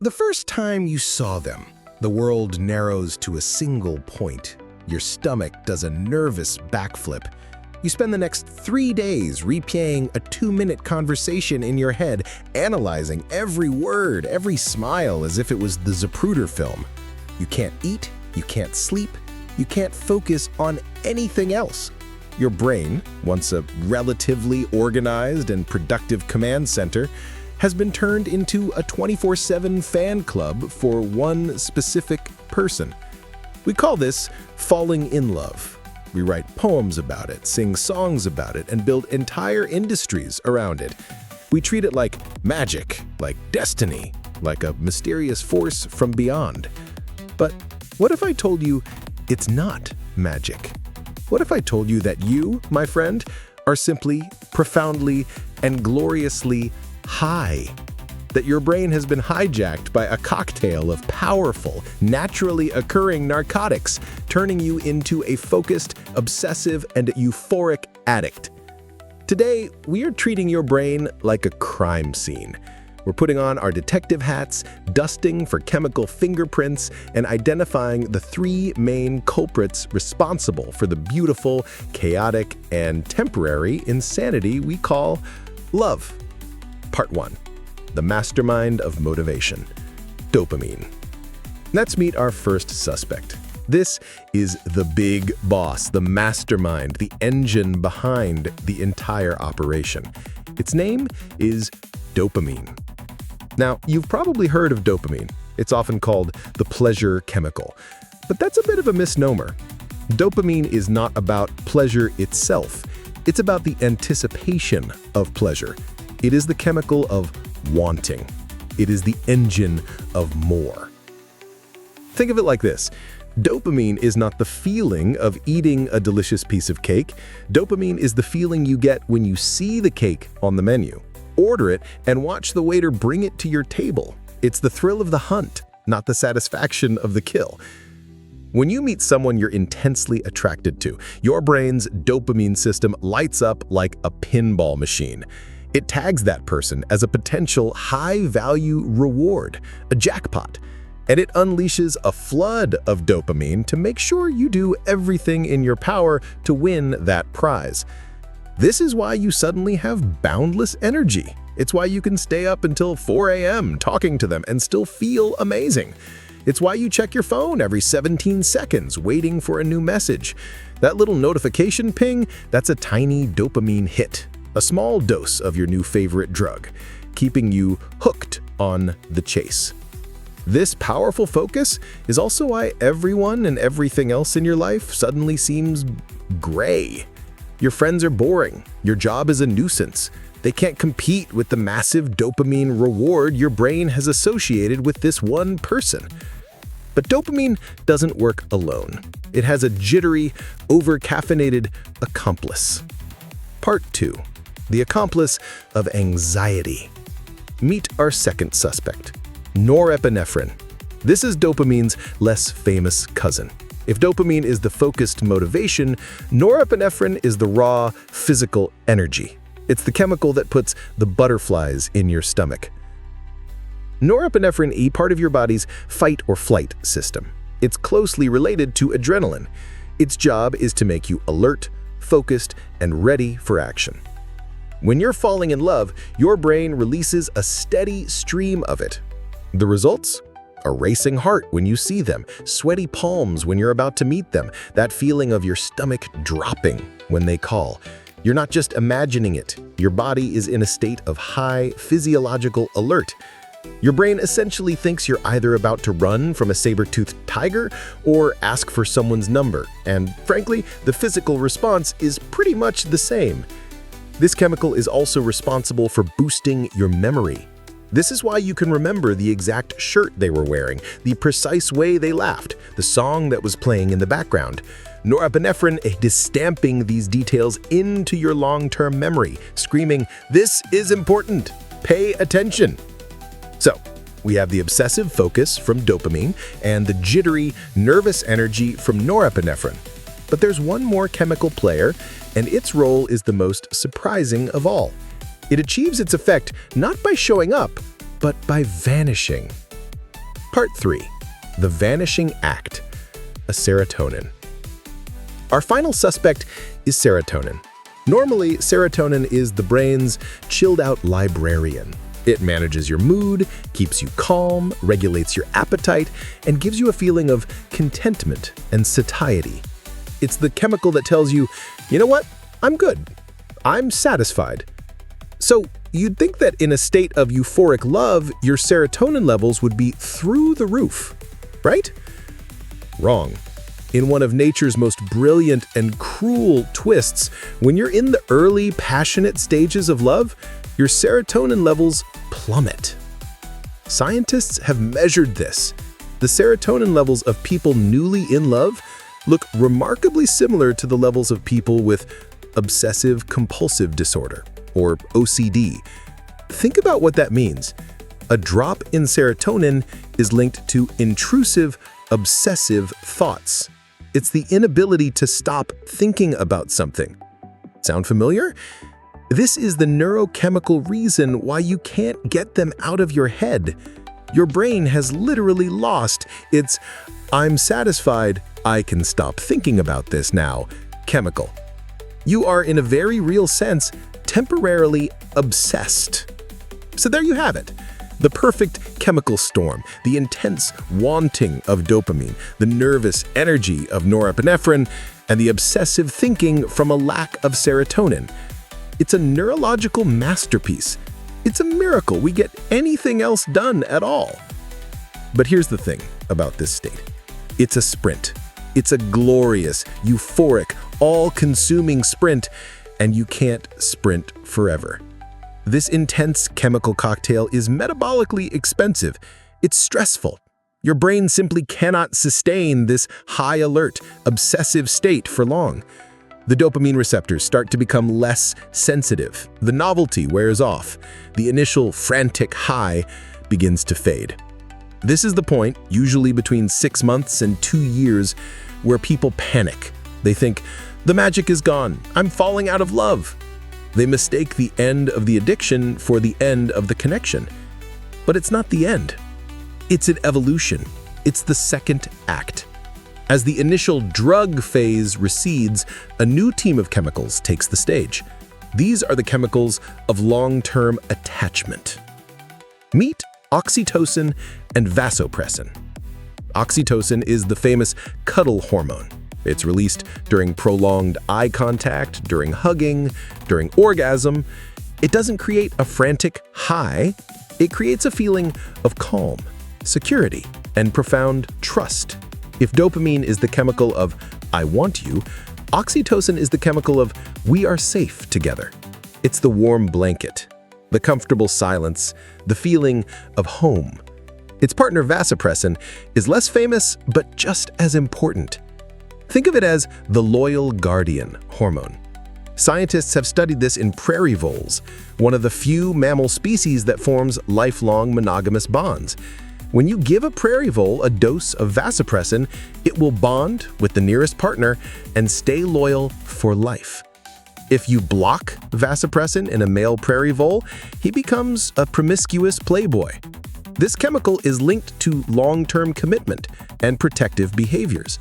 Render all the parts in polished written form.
The first time you saw them, the world narrows to a single point. Your stomach does a nervous backflip. You spend the next 3 days replaying a 2-minute conversation in your head, analyzing every word, every smile as if it was the Zapruder film. You can't eat, you can't sleep, you can't focus on anything else. Your brain, once a relatively organized and productive command center, has been turned into a 24/7 fan club for one specific person. We call this falling in love. We write poems about it, sing songs about it, and build entire industries around it. We treat it like magic, like destiny, like a mysterious force from beyond. But what if I told you it's not magic? What if I told you that you, my friend, are simply, profoundly, and gloriously high? That your brain has been hijacked by a cocktail of powerful, naturally occurring narcotics, turning you into a focused, obsessive, and euphoric addict. Today, we are treating your brain like a crime scene. We're putting on our detective hats, dusting for chemical fingerprints, and identifying the 3 main culprits responsible for the beautiful, chaotic, and temporary insanity we call love. Part 1. The mastermind of motivation, dopamine. Let's meet our first suspect. This is the big boss, the mastermind, the engine behind the entire operation. Its name is dopamine. Now, you've probably heard of dopamine. It's often called the pleasure chemical, but that's a bit of a misnomer. Dopamine is not about pleasure itself. It's about the anticipation of pleasure. It is the chemical of wanting. It is the engine of more. Think of it like this. Dopamine is not the feeling of eating a delicious piece of cake. Dopamine is the feeling you get when you see the cake on the menu, order it, and watch the waiter bring it to your table. It's the thrill of the hunt, not the satisfaction of the kill. When you meet someone you're intensely attracted to, your brain's dopamine system lights up like a pinball machine. It tags that person as a potential high-value reward, a jackpot, and it unleashes a flood of dopamine to make sure you do everything in your power to win that prize. This is why you suddenly have boundless energy. It's why you can stay up until 4 a.m. talking to them and still feel amazing. It's why you check your phone every 17 seconds waiting for a new message. That little notification ping, that's a tiny dopamine hit. A small dose of your new favorite drug, keeping you hooked on the chase. This powerful focus is also why everyone and everything else in your life suddenly seems gray. Your friends are boring. Your job is a nuisance. They can't compete with the massive dopamine reward your brain has associated with this one person. But dopamine doesn't work alone. It has a jittery, over-caffeinated accomplice. Part 2. The accomplice of anxiety. Meet our second suspect, norepinephrine. This is dopamine's less famous cousin. If dopamine is the focused motivation, norepinephrine is the raw, physical energy. It's the chemical that puts the butterflies in your stomach. Norepinephrine is part of your body's fight or flight system. It's closely related to adrenaline. Its job is to make you alert, focused, and ready for action. When you're falling in love, your brain releases a steady stream of it. The results? A racing heart when you see them, sweaty palms when you're about to meet them, that feeling of your stomach dropping when they call. You're not just imagining it. Your body is in a state of high physiological alert. Your brain essentially thinks you're either about to run from a saber-toothed tiger or ask for someone's number, and frankly, the physical response is pretty much the same. This chemical is also responsible for boosting your memory. This is why you can remember the exact shirt they were wearing, the precise way they laughed, the song that was playing in the background. Norepinephrine is stamping these details into your long-term memory, screaming, "This is important! Pay attention!" So, we have the obsessive focus from dopamine and the jittery, nervous energy from norepinephrine. But there's one more chemical player, and its role is the most surprising of all. It achieves its effect not by showing up, but by vanishing. Part 3. The Vanishing Act, a serotonin. Our final suspect is serotonin. Normally, serotonin is the brain's chilled-out librarian. It manages your mood, keeps you calm, regulates your appetite, and gives you a feeling of contentment and satiety. It's the chemical that tells you, you know what, I'm good. I'm satisfied. So you'd think that in a state of euphoric love, your serotonin levels would be through the roof, right? Wrong. In one of nature's most brilliant and cruel twists, when you're in the early, passionate stages of love, your serotonin levels plummet. Scientists have measured this. The serotonin levels of people newly in love look remarkably similar to the levels of people with obsessive compulsive disorder, or OCD. Think about what that means. A drop in serotonin is linked to intrusive, obsessive thoughts. It's the inability to stop thinking about something. Sound familiar? This is the neurochemical reason why you can't get them out of your head. Your brain has literally lost its "I'm satisfied, I can stop thinking about this now" chemical. You are, in a very real sense, temporarily obsessed. So there you have it. The perfect chemical storm, the intense wanting of dopamine, the nervous energy of norepinephrine, and the obsessive thinking from a lack of serotonin. It's a neurological masterpiece. It's a miracle we get anything else done at all. But here's the thing about this state. It's a sprint. It's a glorious, euphoric, all-consuming sprint, and you can't sprint forever. This intense chemical cocktail is metabolically expensive. It's stressful. Your brain simply cannot sustain this high-alert, obsessive state for long. The dopamine receptors start to become less sensitive. The novelty wears off. The initial frantic high begins to fade. This is the point, usually between 6 months and 2 years, where people panic. They think, the magic is gone. I'm falling out of love. They mistake the end of the addiction for the end of the connection. But it's not the end. It's an evolution. It's the second act. As the initial drug phase recedes, a new team of chemicals takes the stage. These are the chemicals of long-term attachment. Meet oxytocin and vasopressin. Oxytocin is the famous cuddle hormone. It's released during prolonged eye contact, during hugging, during orgasm. It doesn't create a frantic high. It creates a feeling of calm, security, and profound trust. If dopamine is the chemical of "I want you," oxytocin is the chemical of "we are safe together." It's the warm blanket, the comfortable silence, the feeling of home. Its partner vasopressin is less famous, but just as important. Think of it as the loyal guardian hormone. Scientists have studied this in prairie voles, one of the few mammal species that forms lifelong monogamous bonds. When you give a prairie vole a dose of vasopressin, it will bond with the nearest partner and stay loyal for life. If you block vasopressin in a male prairie vole, he becomes a promiscuous playboy. This chemical is linked to long-term commitment and protective behaviors.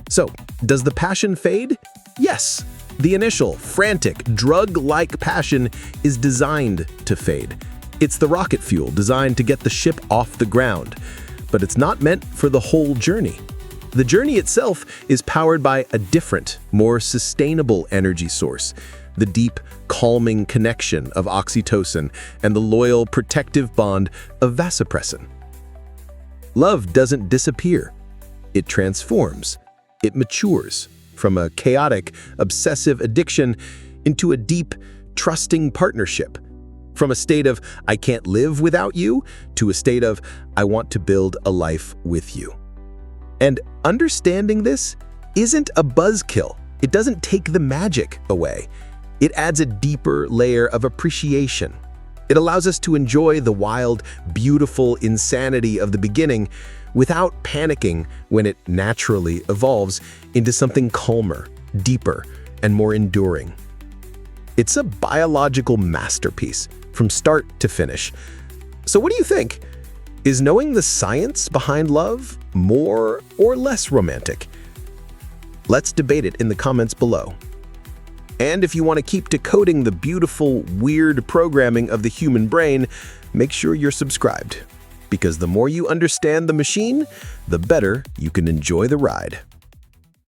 So, does the passion fade? Yes. The initial, frantic, drug-like passion is designed to fade. It's the rocket fuel designed to get the ship off the ground. But it's not meant for the whole journey. The journey itself is powered by a different, more sustainable energy source, the deep, calming connection of oxytocin and the loyal, protective bond of vasopressin. Love doesn't disappear. It transforms. It matures from a chaotic, obsessive addiction into a deep, trusting partnership. From a state of "I can't live without you" to a state of "I want to build a life with you." And understanding this isn't a buzzkill. It doesn't take the magic away. It adds a deeper layer of appreciation. It allows us to enjoy the wild, beautiful insanity of the beginning without panicking when it naturally evolves into something calmer, deeper, and more enduring. It's a biological masterpiece from start to finish. So what do you think? Is knowing the science behind love more or less romantic? Let's debate it in the comments below. And if you want to keep decoding the beautiful, weird programming of the human brain, make sure you're subscribed. Because the more you understand the machine, the better you can enjoy the ride.